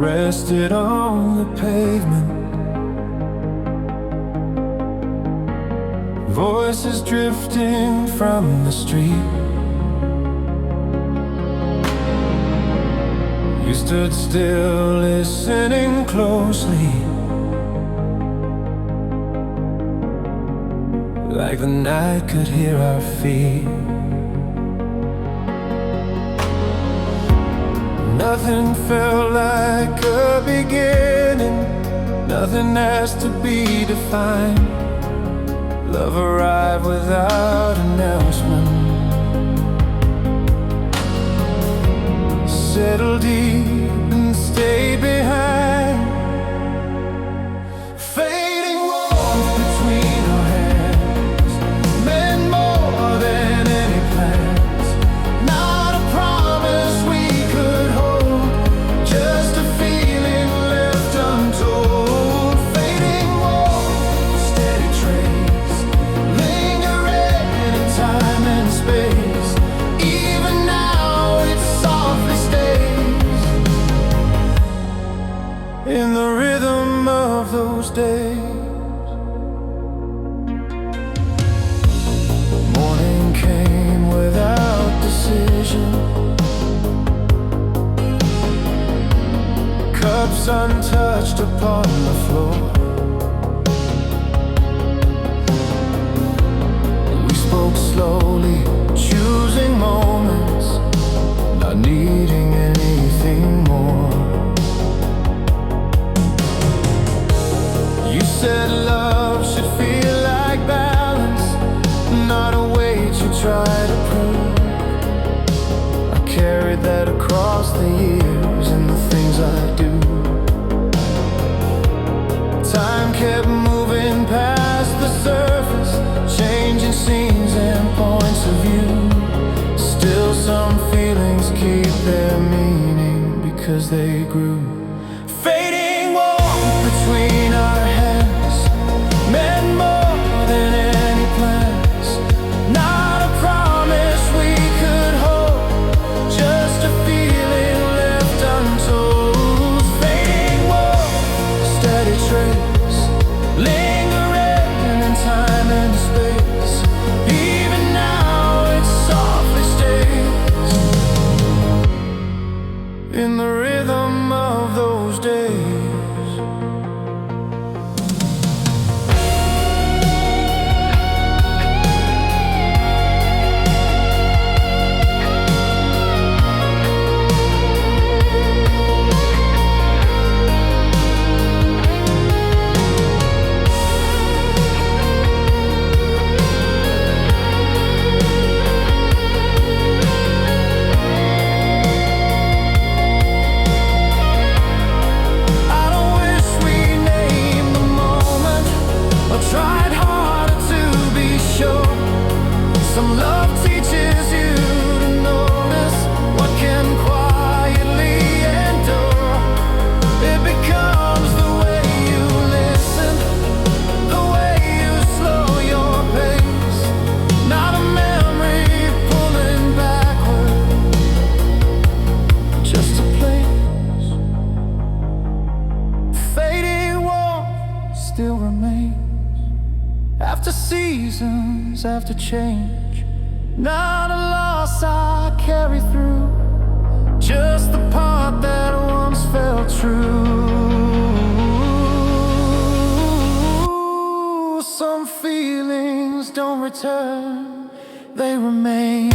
rested on the pavement. Voices drifting from the street. You stood still, listening closely, like the night could hear our feet. Nothing felt like a beginning, nothing has to be defined. Love arrived without announcement. Settle deep and stay behind. Fading walls between our hands meant more than any plans. Not a promise we could hold, just a feeling left untold. Fading walls, steady trace, lingering in time and space. Even now it softly stays in the rhythm of those days. Morning came without decision, cups untouched upon the floor. We spoke slowly, choosing moments, not needing anything more. You said love should feel like balance, not a weight you try to prove. I carried that across the years in the things I do. Time kept moving past the surface, changing scenes and points of view. Still some feelings keep their meaning because they grew. Fading walls between our hands meant more than any plans. Not a promise we could hold, just a feeling left untold. Fading walls, steady trace, lingering in time and space. Even now it softly stays in the rhythm of those days. Tried harder to be sure. Some love teaches you to notice what can quietly endure. It becomes the way you listen, the way you slow your pace. Not a memory pulling backward, just a place. Fading wall still remains after seasons, after change. Not a loss I carry through, just the part that once felt true. Some feelings don't return, they remain.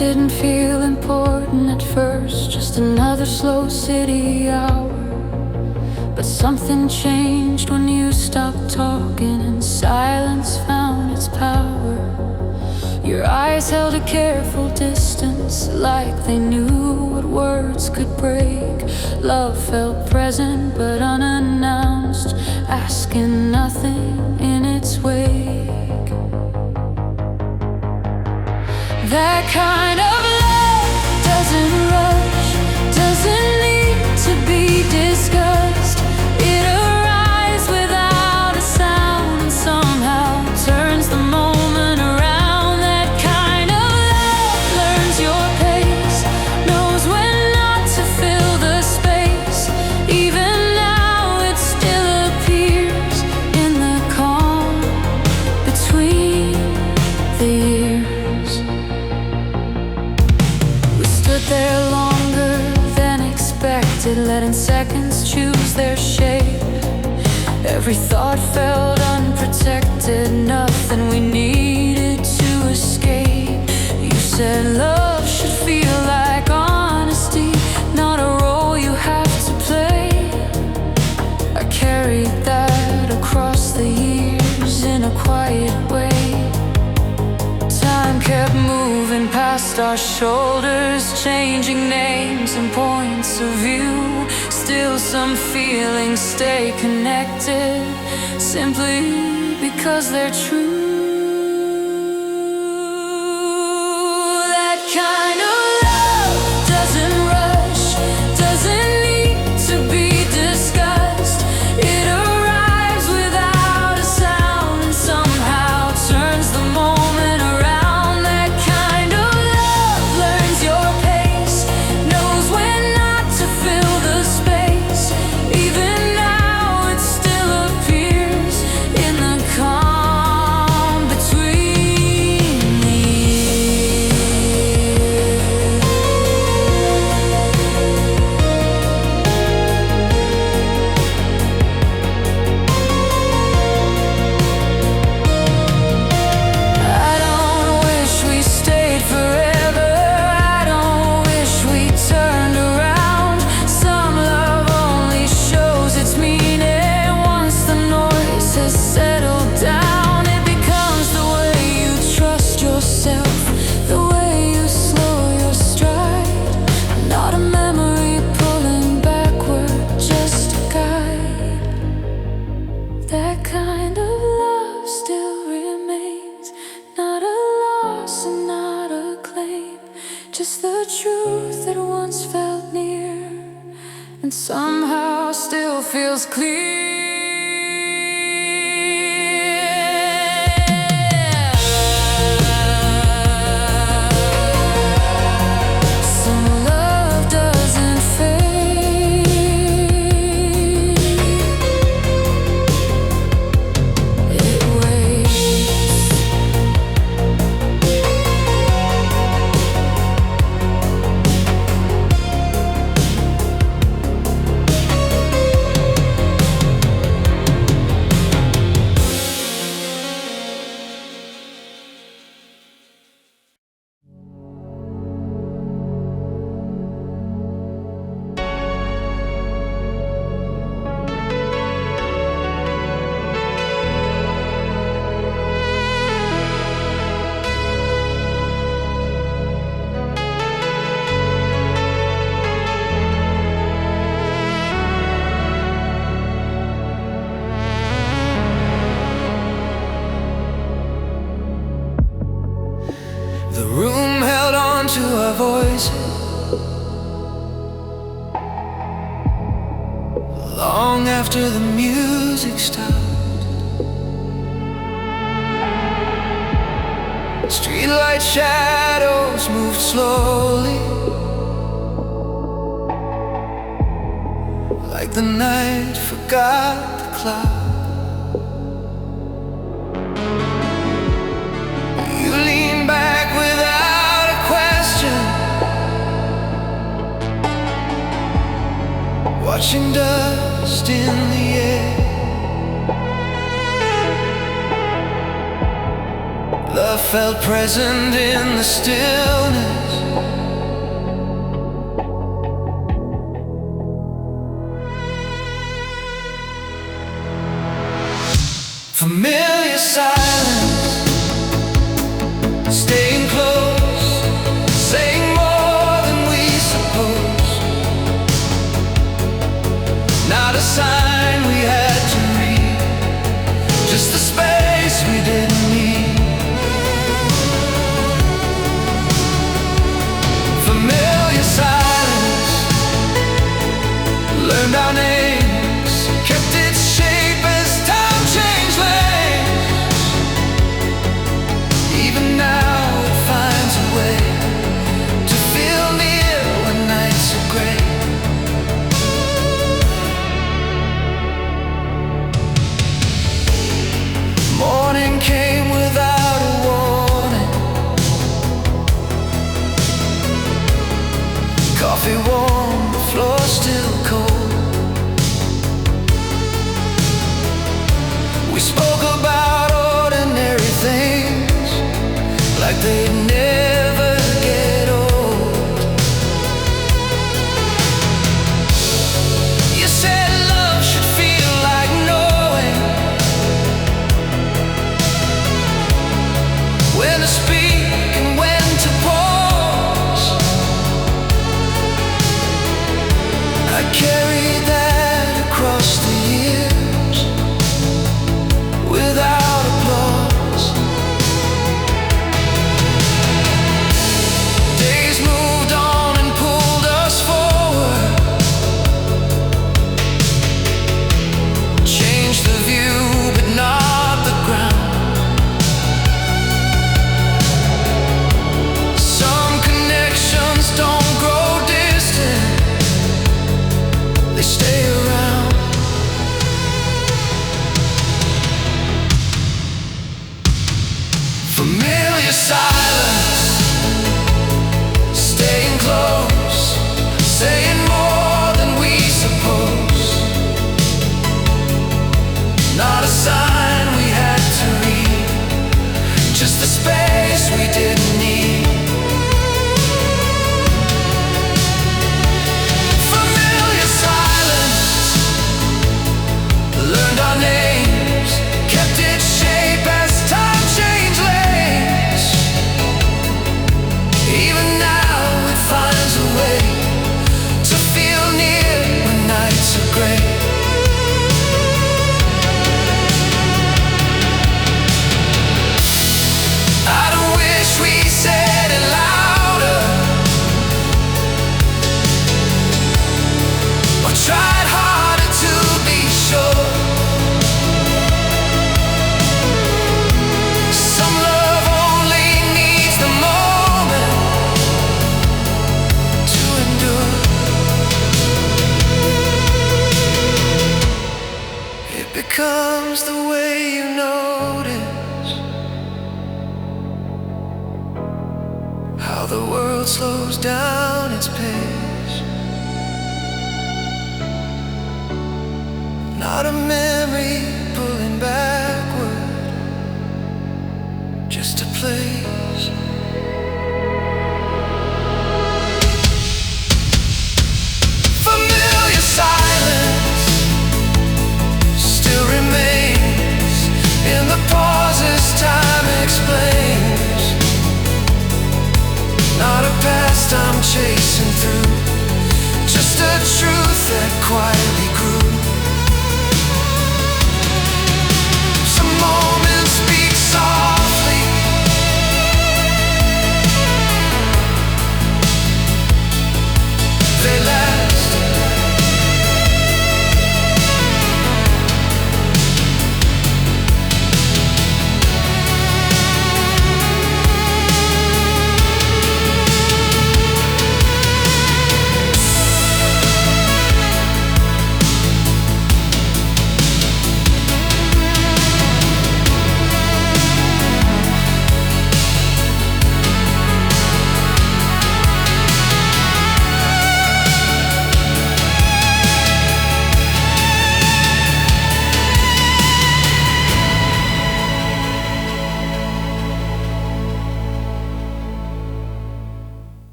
didn't feel important at first, just another slow city hour. But something changed when you stopped talking and silence found its power. Your eyes held a careful distance, like they knew what words could break. Love felt present but unannounced, asking nothing in its wake. That kind of love doesn't rush, doesn't need to be discussed. It arrives without a sound and somehow turns the moment around. That kind of love learns your pace, knows when not to fill the space. Even now it still appears in the calm between the years. We stood there longer than expected, letting seconds choose their shape. Every thought felt unprotected, nothing we needed to escape. You said love should feel like honesty, not a role you have to play. I carried that across the years in a quiet way. Time kept moving past our shoulders, changing names and points of view. Still some feelings stay connected, simply because they're true. That kind of love doesn't rush, doesn't need to be discussed. It arrives without a sound and somehow turns the moment around. That kind of love learns your pace, knows when not to fill the space. Even now it still appears in the calm between the years. I don't wish we stayed forever, I don't wish we turned around. Some love only shows its meaning once the noise has settled down. It becomes the way you trust yourself, the way you slow your stride. Not a memory pulling backward, just a guide. That kind of love still remains, not a loss and not a claim, just the truth that once felt near and somehow still feels clear. Some love doesn't fade, it waits. The room held on to our voices long after the music stopped. Streetlight shadows moved slowly, like the night forgot the clock. You lean back without a question, watching dust in the air. Love felt present in the stillness, Familiar silence, staying close, saying more than we suppose. Not a sign we had to read, just the space we didn't need. Familiar silence, learned our names, kept its shape as time changed lanes. Even now it finds a way to feel near when nights are gray. Morning came without a warning. Coffee warm, the floor still cold. We spoke about ordinary things, like they'd never get old. You said love should feel like knowing when to speak and when to pause. I carried that across the years without applause. Days moved on and pulled us forward, changed the view but not the ground. Some connections don't grow distant, they stay around. Familiar silence, staying close, saying more than we suppose. Not a sign we had to read, just the space we didn't need. Familiar silence, learned our names, kept its shape as time changed lanes. Even now it finds a way to feel near when nights are gray. I don't wish we said it louder, or tried harder to be sure. Some love only needs the moment to endure. It becomes the way you notice how the world slows down its pace. Not a memory pulling backward, just a place. Familiar silence still remains in the pauses time explains. Not a past I'm chasing through, just a truth that quietly grew. Some moments speak softly, they last.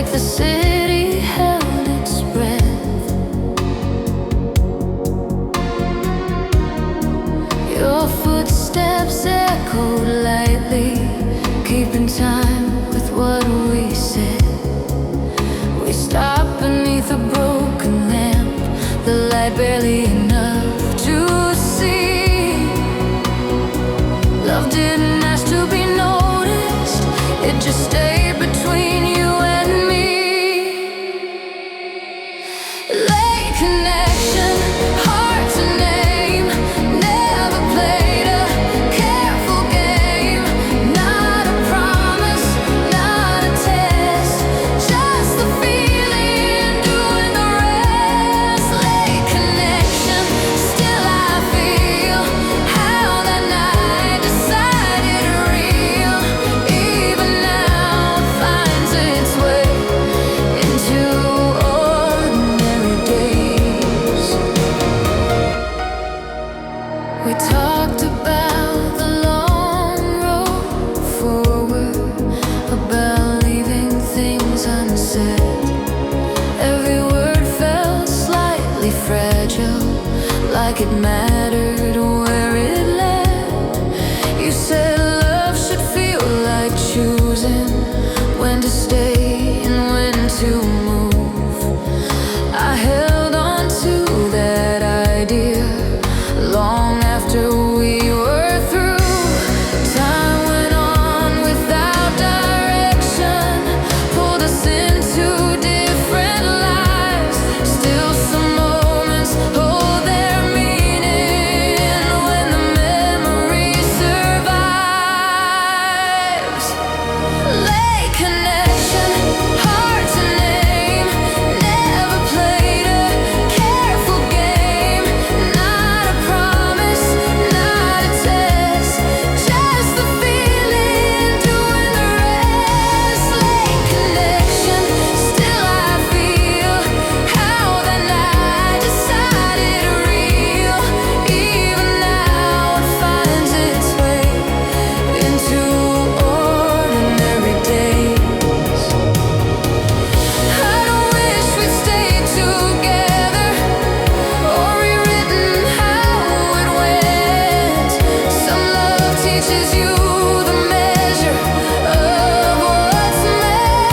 like the city held its breath. Your footsteps echoed lightly, keeping time with what we said. We stopped beneath a broken lamp, the light barely enough to see. Love didn't ask to be noticed, it just stayed between you and me. Late connection, hard to name, never played a careful game. Not a promise, not a test, just the feeling doing the rest. Late connection, still I feel how that night decided real. Even now it finds its way into ordinary days. We talked about the long road forward, about leaving things unsaid. Every word felt slightly fragile, like it mattered where it led. You said love should feel like choosing when to stay and when to move. I held on to that idea long after we were through. Time went on without direction, pulled us into different lives. Still some moments hold their meaning when the memory survives. Late connection, hard to name, never played a careful game. Not a promise, not a test, just the feeling doing the rest. Late connection, still I feel how that night decided real. Even now it finds its way into ordinary days. I don't wish we'd stayed together or rewritten how it went. Some love teaches you the measure of what's meant.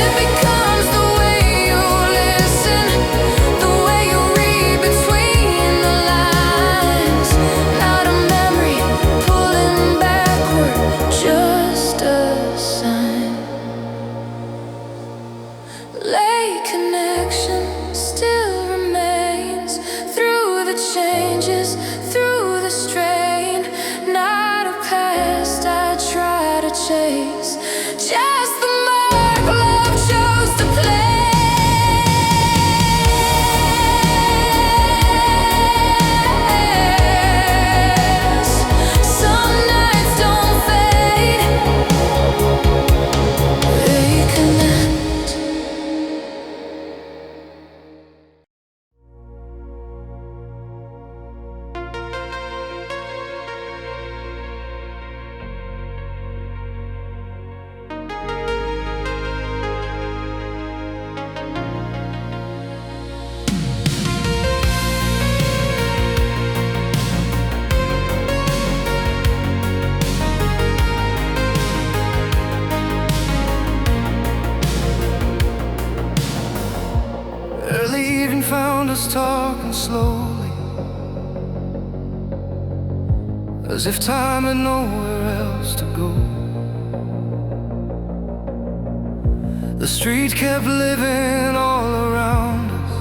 It becomes the way you listen, the way you read between the lines. Not a memory pulling backward, just a sign. Late connection still remains through the changes, through the strain. Not a past I try to chase, just the mark love chose to place. Some nights don't fade, they connect. Early evening found us talking slowly, as if time had nowhere else to go. The street kept living all around us,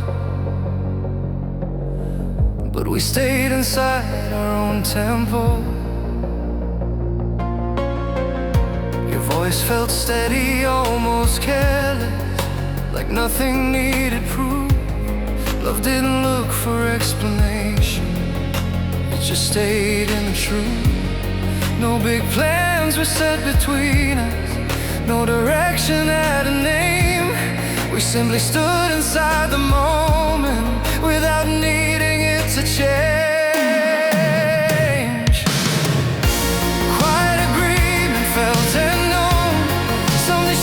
but we stayed inside our own tempo. Your voice felt steady, almost careless, like nothing needed proof. Love didn't look for explanation, it just stayed in the truth. No big plans were set between us, no direction had a name. We simply stood inside the moment without needing it to change. Quiet agreement felt and known, something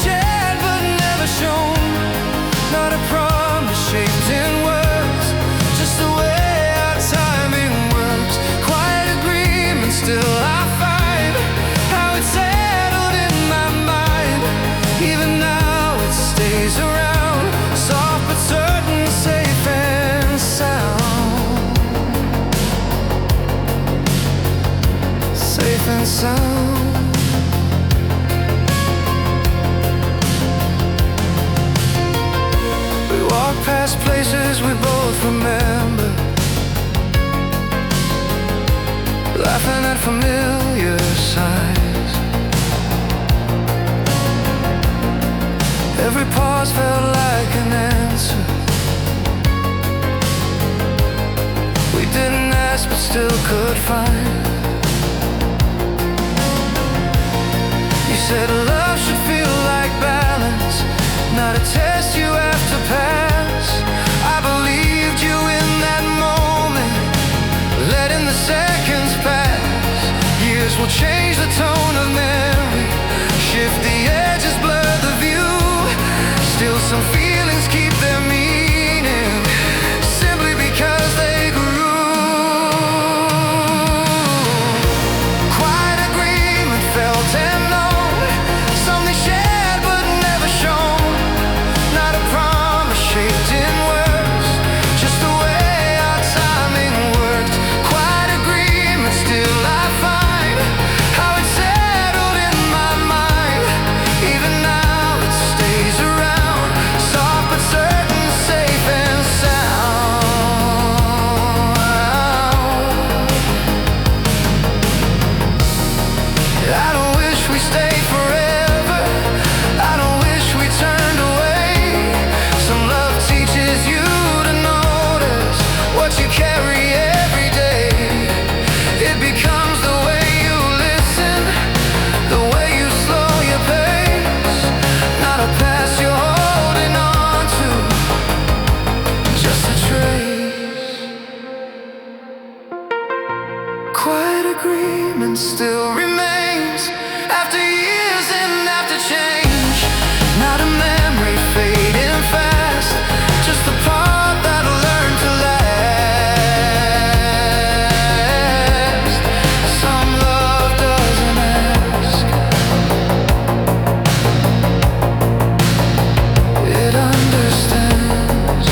and sound. We walk past places we both remember, laughing at familiar sights. Every pause felt like an answer. We didn't ask but still could find. You said love should feel like balance, not a test you have to pass. I believed you in that moment, letting the seconds pass. Years will change the tone of memory, shift the edges, blur the view. Still some feelings keep their meaning, simply because they grew. Quiet agreement felt and known, something shared but never shown. Not a promise shaped in words, just the way our timing worked. Quiet agreement, still I find how it settled in my mind. Even now it stays around, soft but certain, safe and sound. I don't wish we stayed forever, I don't wish we turned away. Some love teaches you to notice what you carry every day. It becomes the way you listen, the way you slow your pace. Not a past you're holding on to, just a trace. Quiet agreement still remains after years and after change. Not a memory fading fast, just the part that'll learn to last. Some love doesn't ask, it understands.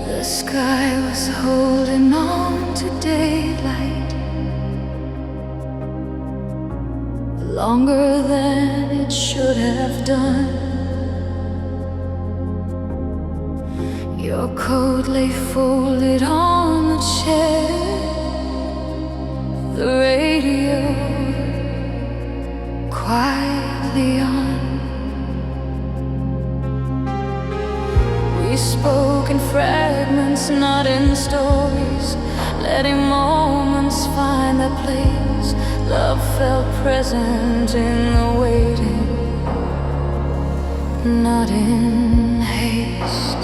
The sky was holding on to daylight longer than it should have done. Your coat lay folded on the chair, the radio quietly on. We spoke in fragments, not in stories, letting moments find their place. Love felt present in the waiting, not in haste.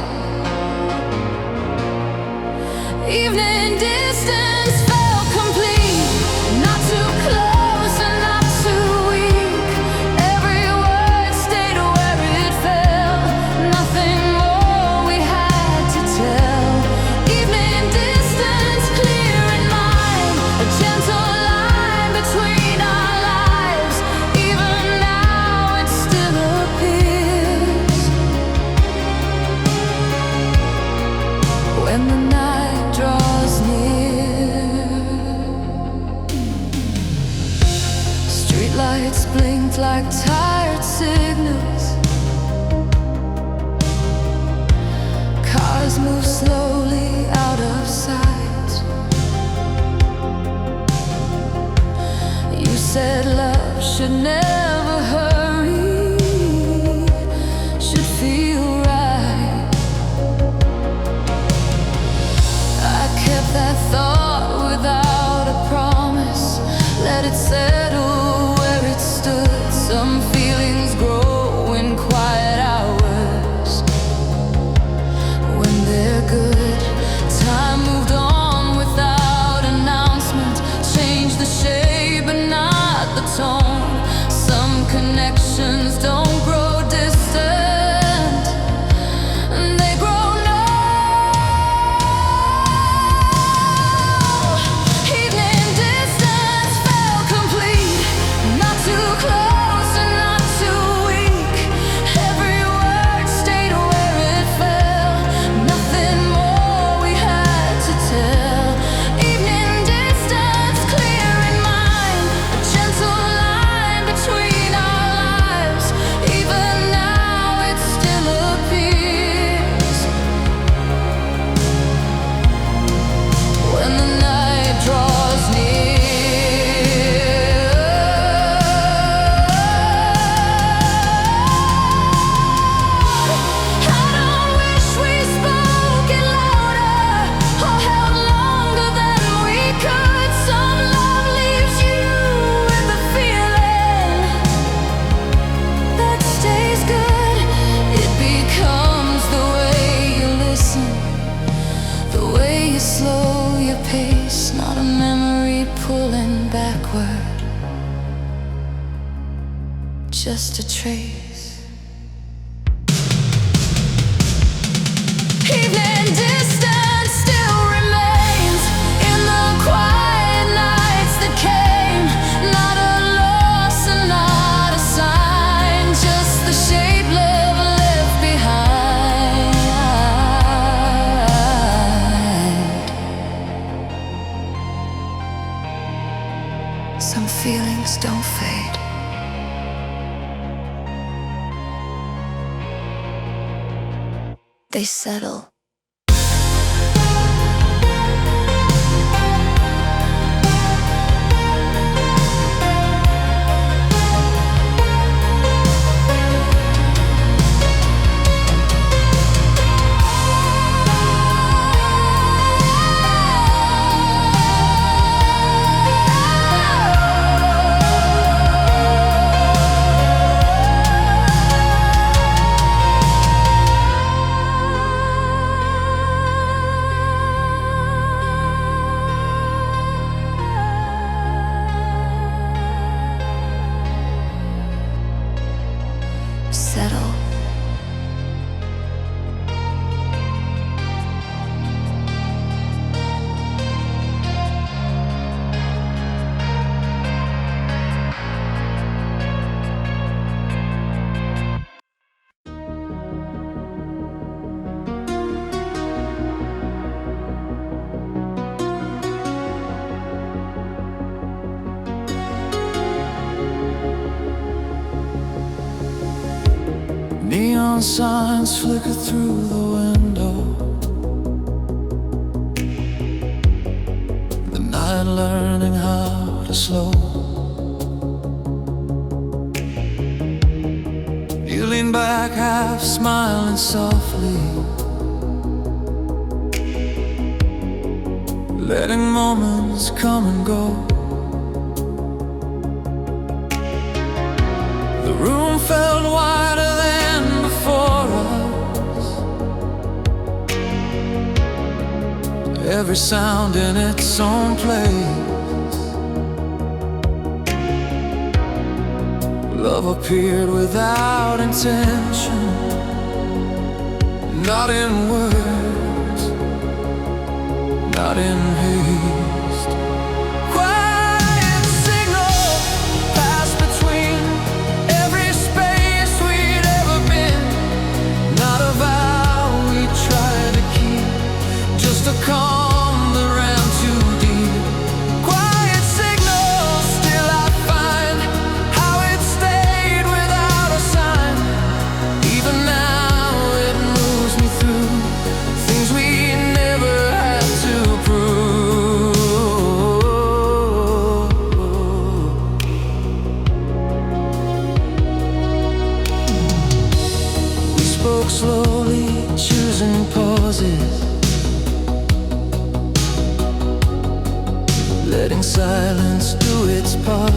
Evening distance felt complete, not too close and not too weak. Every word stayed where it fell, nothing more we had to tell. Evening distance clear in mind, a gentle line between our lives. Even now it still appears when the night draws near. Streetlights blinked like tired signals, cars moved slowly out of sight. You said love should never hurry, should feel right. I kept that thought without a promise, let it settle where it stood. Some feelings grow in quiet hours when they're good. Time moved on without announcement, changed the shape but not the tone. Some connections don't grow distant, just a trace. Evening distance still remains in the quiet nights that came. Not a loss and not a sign, just the shape love left behind. Some feelings don't fade. They settle. Settle. Neon signs flicker through the window. The night learning how to slow. You lean back, half smiling softly, letting moments come and go. The room felt wider than before us, every sound in its own place. Love appeared without intention, not in words, not in haste. Quiet signal passed between every space we'd ever been. Not a vow we tried to keep, just a calm that ran too deep. Quiet signal, still I find how it stayed without a sign. Even now it moves me through things we never had to prove. We spoke slowly, choosing pauses, letting silence do its part.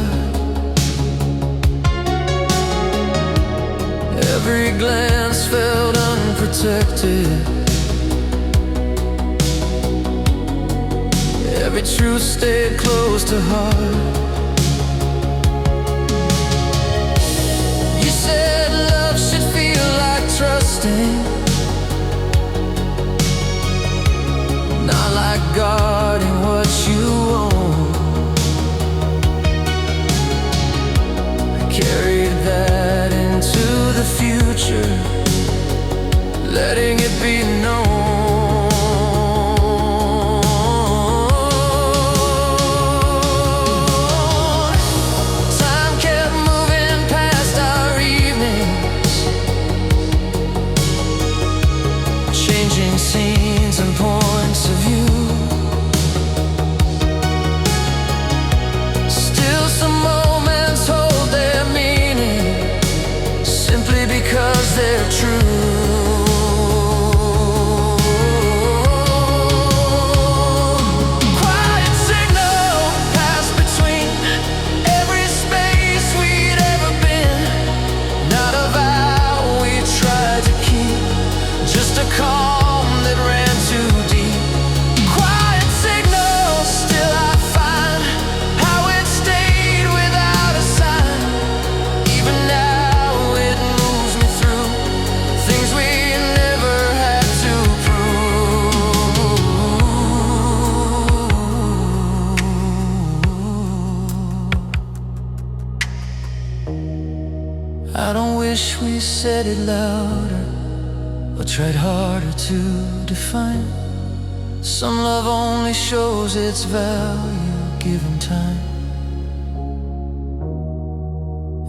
Every glance felt unprotected, every truth stayed close to heart. You said love should feel like trusting, not like guarding what you own. I carried that into the future, letting it be known. Time kept moving past our evenings, changing scenes and points of view. I don't wish we said it louder or tried harder to define. Some love only shows its value given time.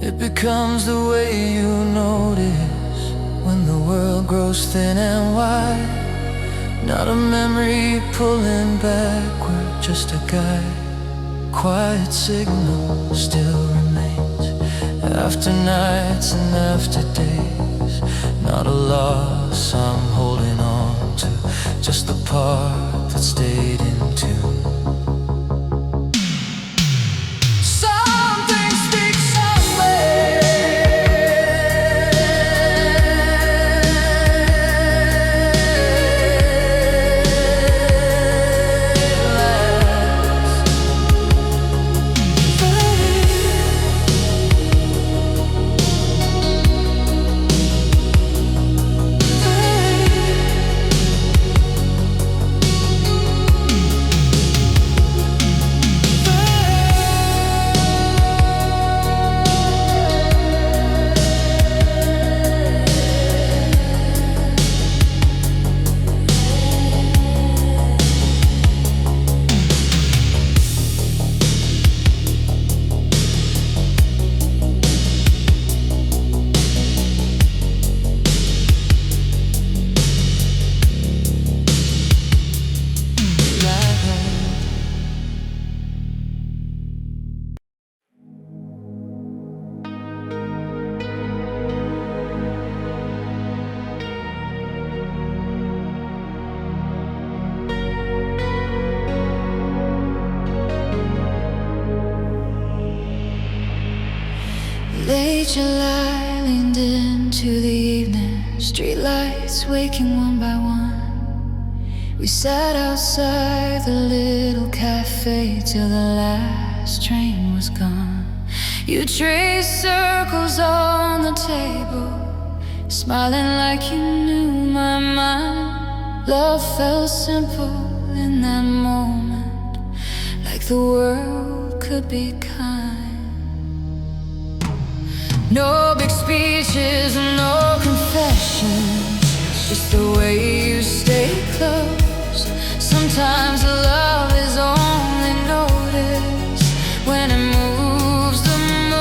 It becomes the way you notice when the world grows thin and wide. Not a memory pulling backward, just a guide. Quiet signal still remains after nights and after days. Not a loss I'm holding on to, just the part that stayed in tune. Late July leaned into the evening, streetlights waking one by one. We sat outside the little cafe till the last train was gone. You traced circles on the table, smiling like you knew my mind. Love felt simple in that moment, like the world could be kind. No big speeches, no confessions, just the way you stay close. Sometimes love is only noticed when it moves the most.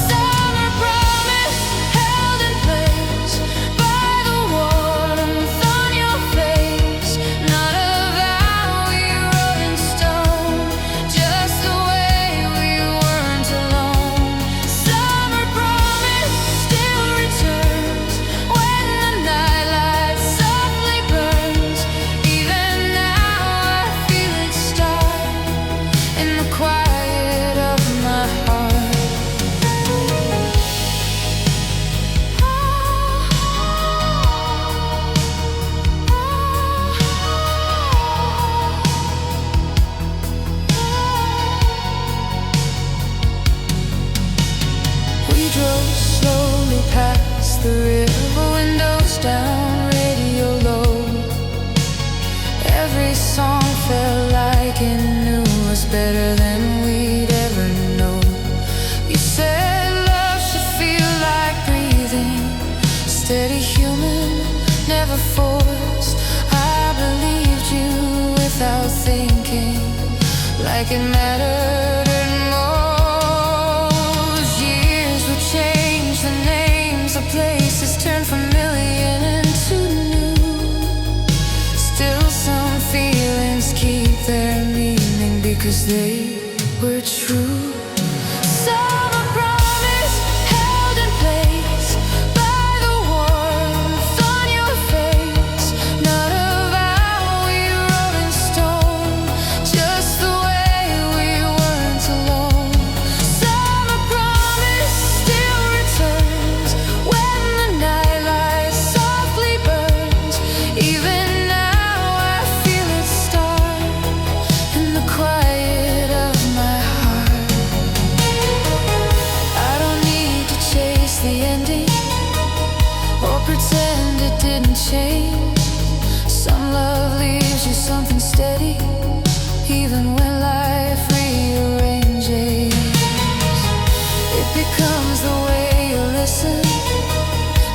Summer promise held in place by the warmth on your face. Not a vow we wrote in stone, just the way we weren't alone. Summer promise still returns when the nightlight softly burns. Even now I feel it start in the quiet of my heart. We drove slowly past the river, windows down, radio low. Every song felt like it knew us better than we'd ever know. You said love should feel like breathing, steady, human, never forced. I believed you without thinking, like it mattered at most. Years would change the names, the places turn familiar into new. Still some feelings keep their meaning because they were true. Summer promise held in place by the warmth on your face. Not a vow we wrote in stone, just the way we weren't alone. Summer promise still returns when the nightlight softly burns. Even now I feel it start in the quiet of my heart. becomes the way you listen,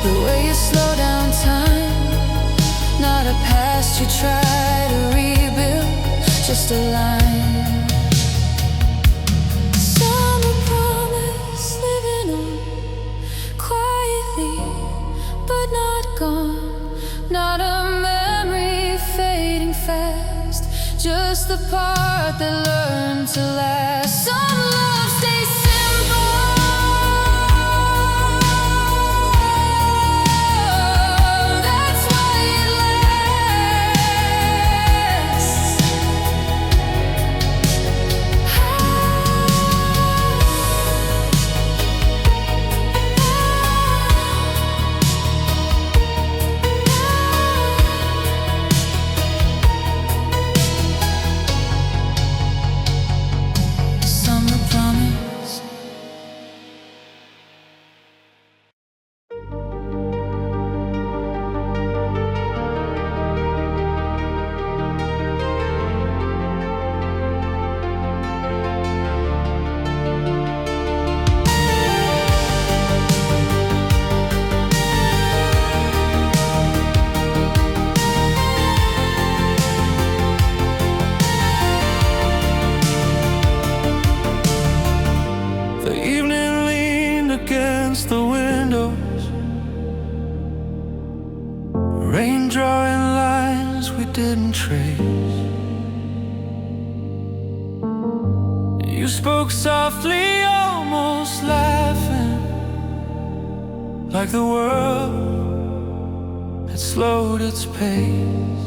the way you slow down time. Not a past you try to rebuild, just a line. Summer promise living on quietly, but not gone. Not a memory fading fast, just the part that learned to last. Some love stays simple, that's why it lasts. Summer promise. The evening leaned against the windows, rain drawing lines we didn't trace. You spoke softly, almost laughing, like the world had slowed its pace.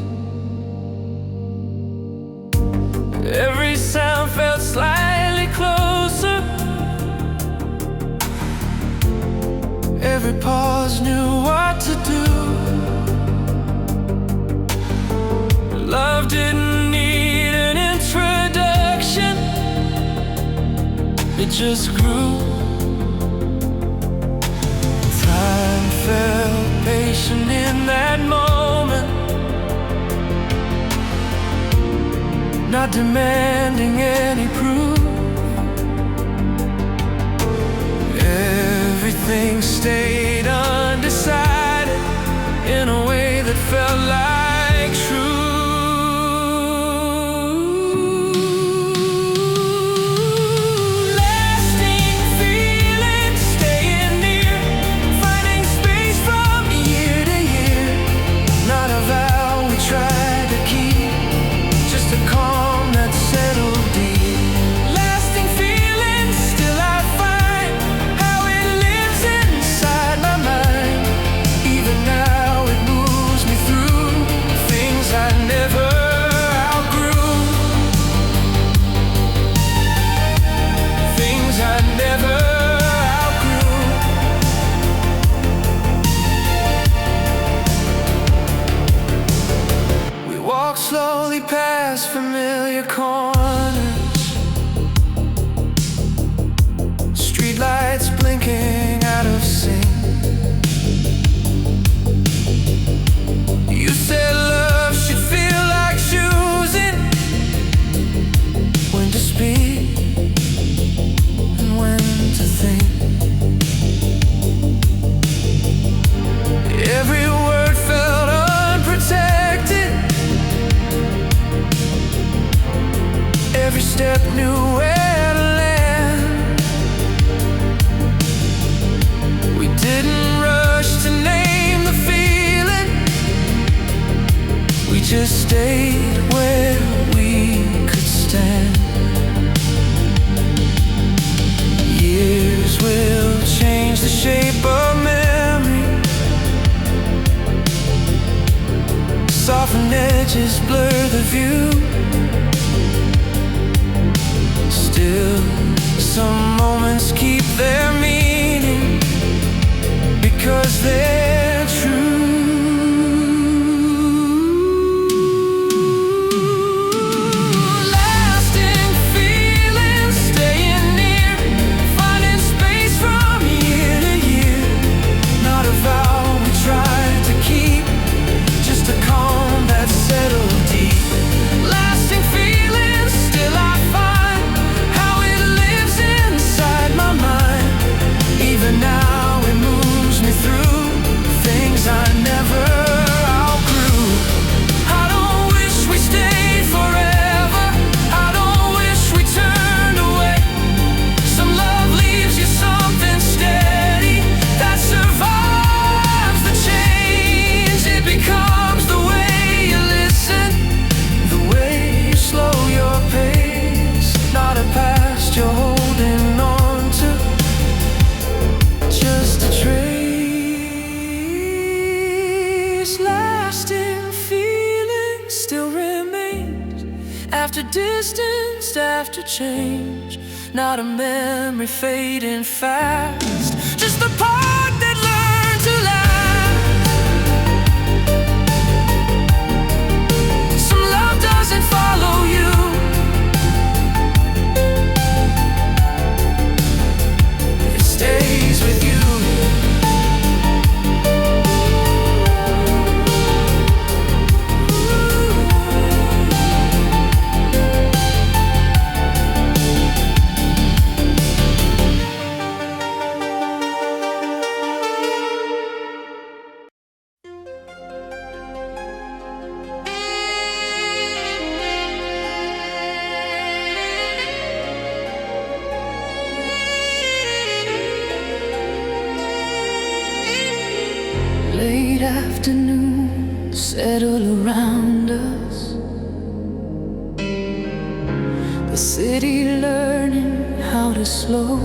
Every sound felt slightly closer, every pause knew what to do. Love didn't need an introduction, it just grew. Time felt patient in that moment, not demanding any proof. Everything stayed undecided in a way that felt like truth. Lasting feelings, staying near, finding space from year to year. Not a vow we tried to keep, just a calm that settled deep. Lasting feelings, still I find how it lives inside my mind. Even now it moves me through things I never outgrew. Things I never outgrew. We walk slowly past familiar corners, streetlights blinking out of sync. You said love should feel like choosing when to speak and when to think. Every word felt unprotected, every step knew where to land. We didn't rush to name the feeling, we just stayed where we could stand. Years will change the shape of memory, soften edges blur the view. Still, some moments keep their meaning because they're true. Lasting feelings, staying near, finding space from year to year. Not a vow we tried to keep, just a calm that settled deep. Lasting feelings, still I find how it lives inside my mind. distanced after change, not a memory fading fast, just the part that learned to last. Some love doesn't follow you, it stays with you. Late afternoon settle around us, the city learning how to slow.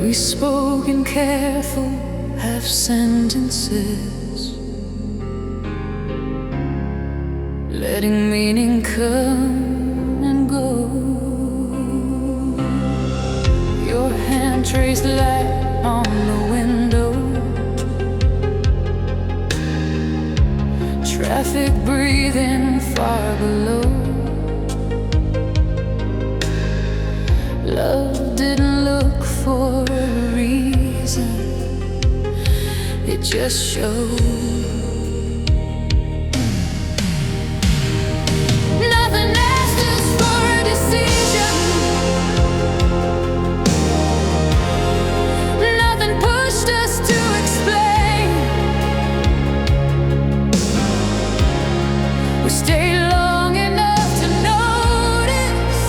We spoke in careful half sentences, letting meaning come and go. Your hand traced light on the window, traffic breathing far below. Love didn't look for a reason, it just showed. Nothing asked us for a decision, pushed us to explain. We stayed long enough to notice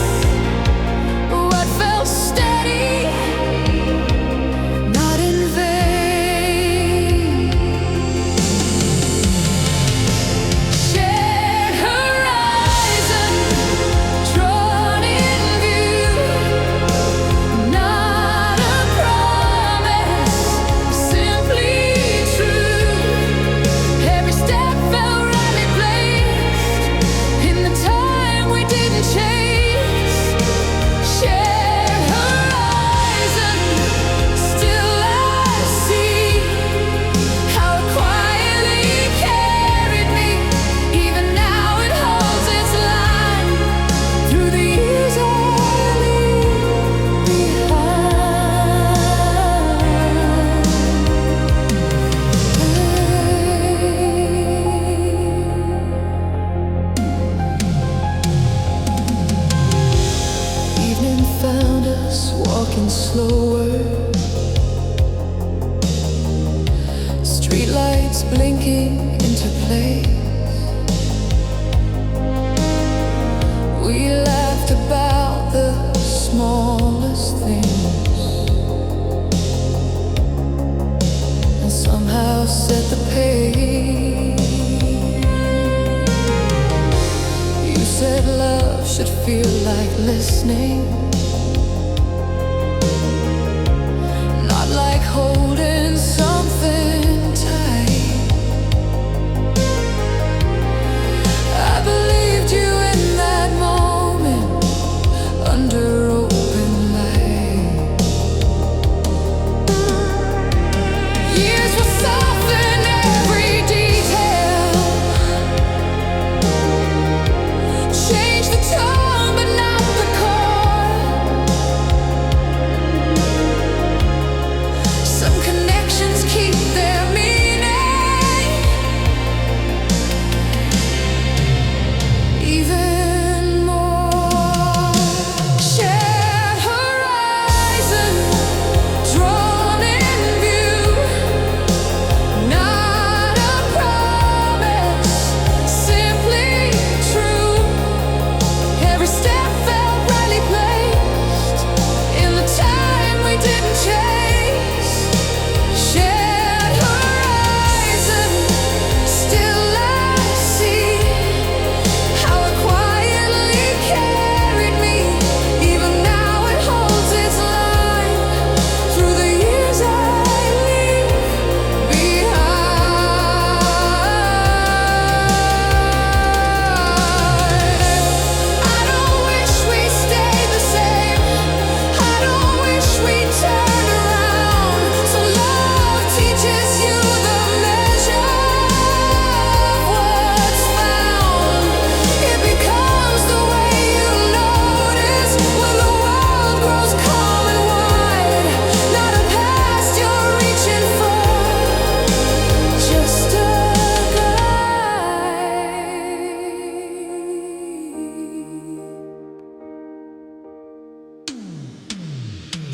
what felt steady, not in vain. Shared horizon, drawn in view, not a promise, simply true. Every step felt rightly placed in the time we didn't chase. Shared horizon, still I see how it quietly carried me. Even now it holds its line through the years I leave behind. Evening found us walking slower, streetlights blinking into place. We laughed about the smallest things and somehow set the pace. You said love should feel like listening, not like holding something tight. I believed you in that moment under open light. Years will soften every detail, change the tone but not the core.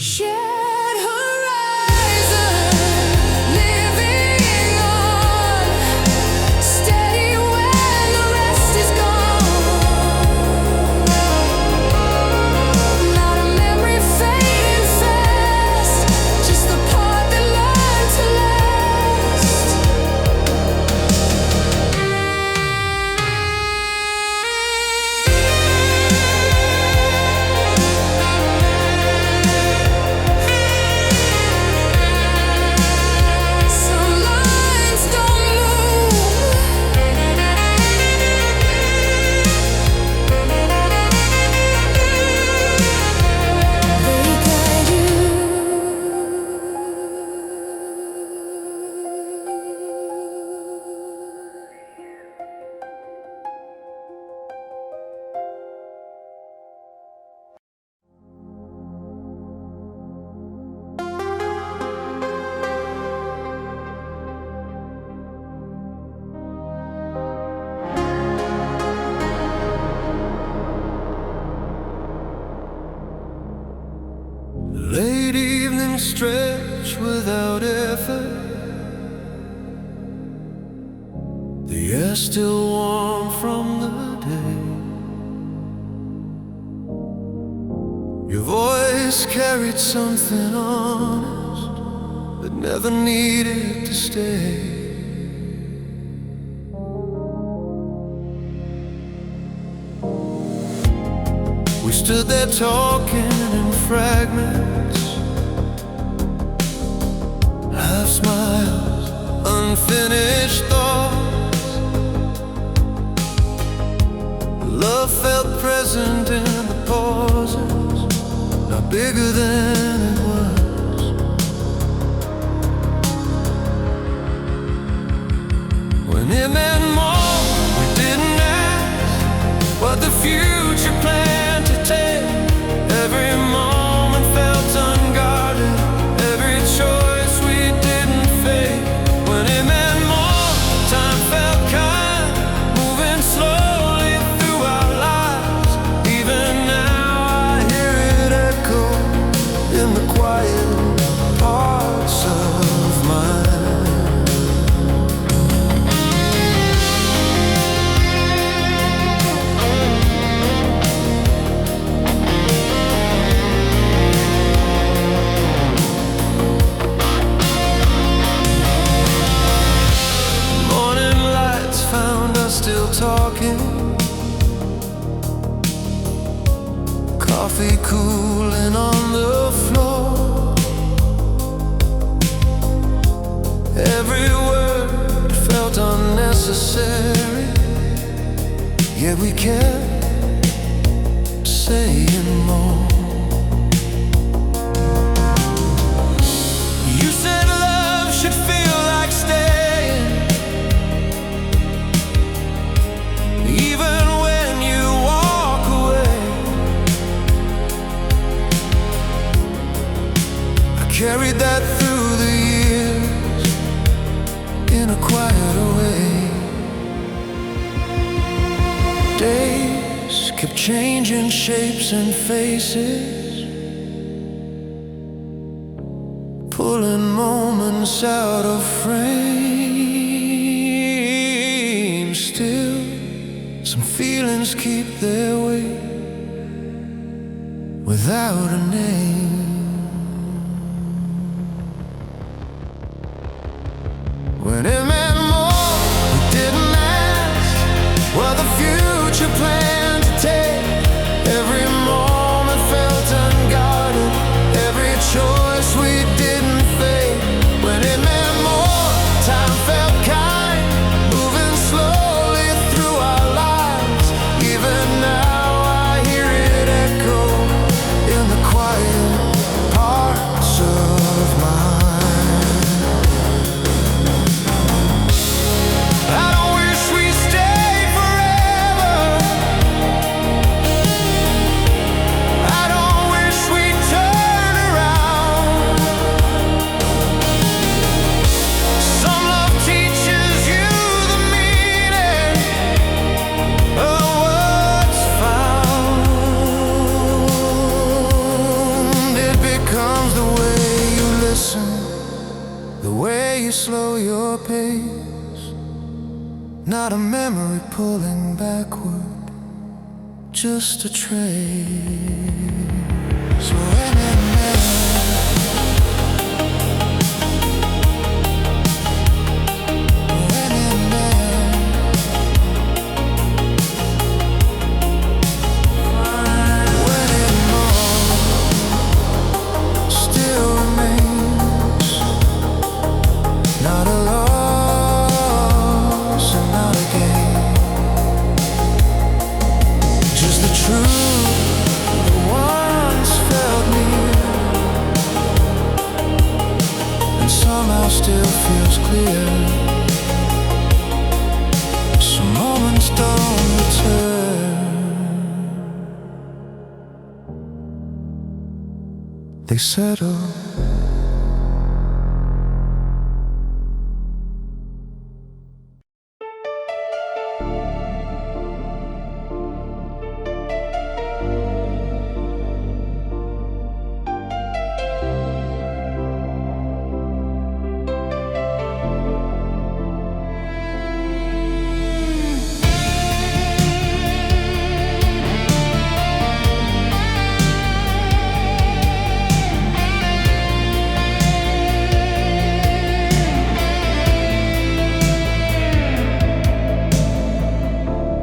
Shared horizon, living on, steady when the rest is gone. Not a memory fading fast, just the part that learned to last. Some lines don't move, they guide you. Late evening stretch without effort. The air still warm from the day. Your voice carried something honest that never needed to stay. We stood there talking in fragments, half smiles, unfinished thoughts. Love felt present in the pauses, not bigger than it was. When it meant more, we didn't ask what the future planned to take. Every moment felt unguarded, every choice we didn't fake. When it meant more, time felt kind, moving slowly through our lives. Even now I hear it echo in the quiet parts of mine. Morning lights found us still talking, coffee cooling on the floor. Every word felt unnecessary, yet we kept saying more. You said love should feel like staying, even when you walk away. I carried that through the years in a quieter way. Days kept changing shapes and faces, pulling moments out of frame. Still, some feelings keep their way without a name. When it meant more, we didn't ask what the future planned to take. Every moment felt unguarded, every choice we didn't fake. When it meant more, time felt kind, moving slowly through our lives. Even now I hear it echo in the quiet parts of mine. I don't wish we stayed forever, listen, the way you slow your pace, not a memory pulling backward, just a trace. So when it still feels clear, some moments don't return, they settle.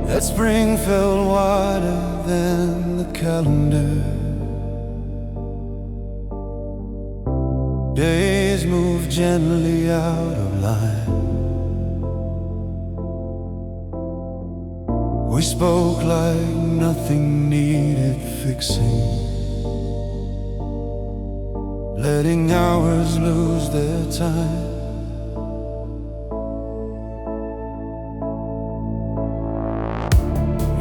That spring felt wider than the calendar. Days moved gently out of line. We spoke like nothing needed fixing, letting hours lose their time.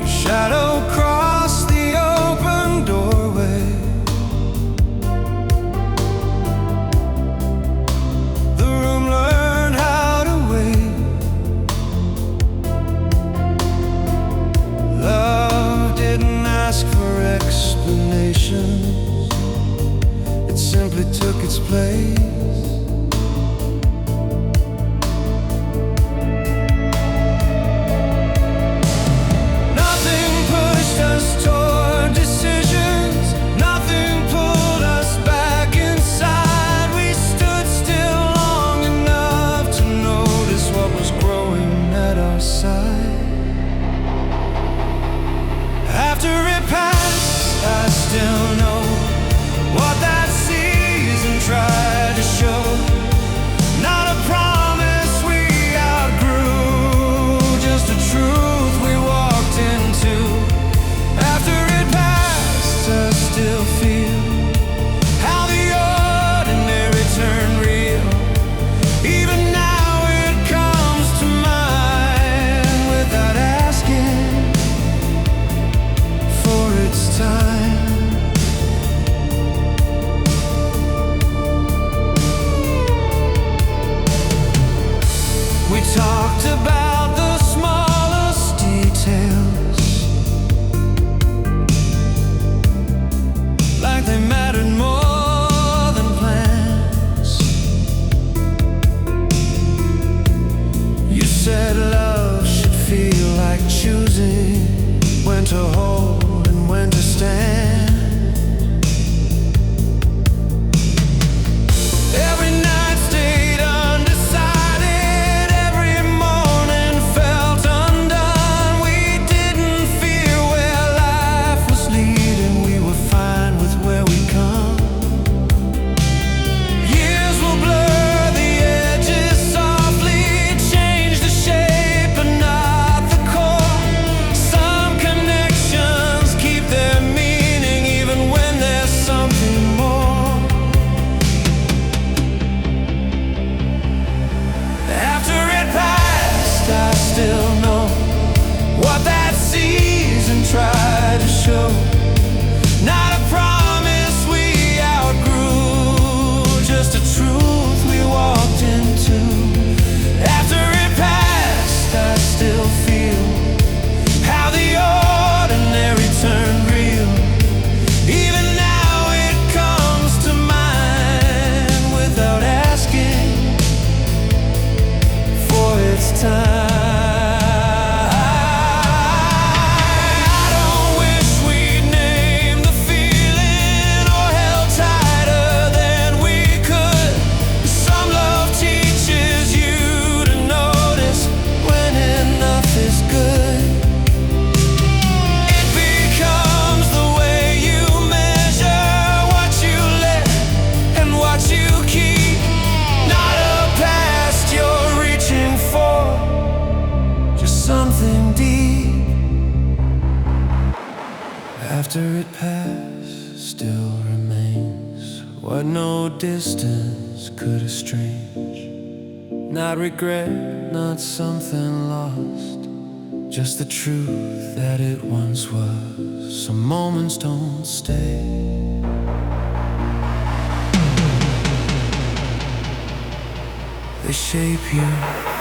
Shadow crossed the open doorway. The room learned how to wait. Love didn't ask for explanations, it simply took its place. After it passed, I still know what that season tried to show. after it passed still remains what no distance could estrange. Not regret, not something lost, just the truth that it once was. Some moments don't stay. They shape you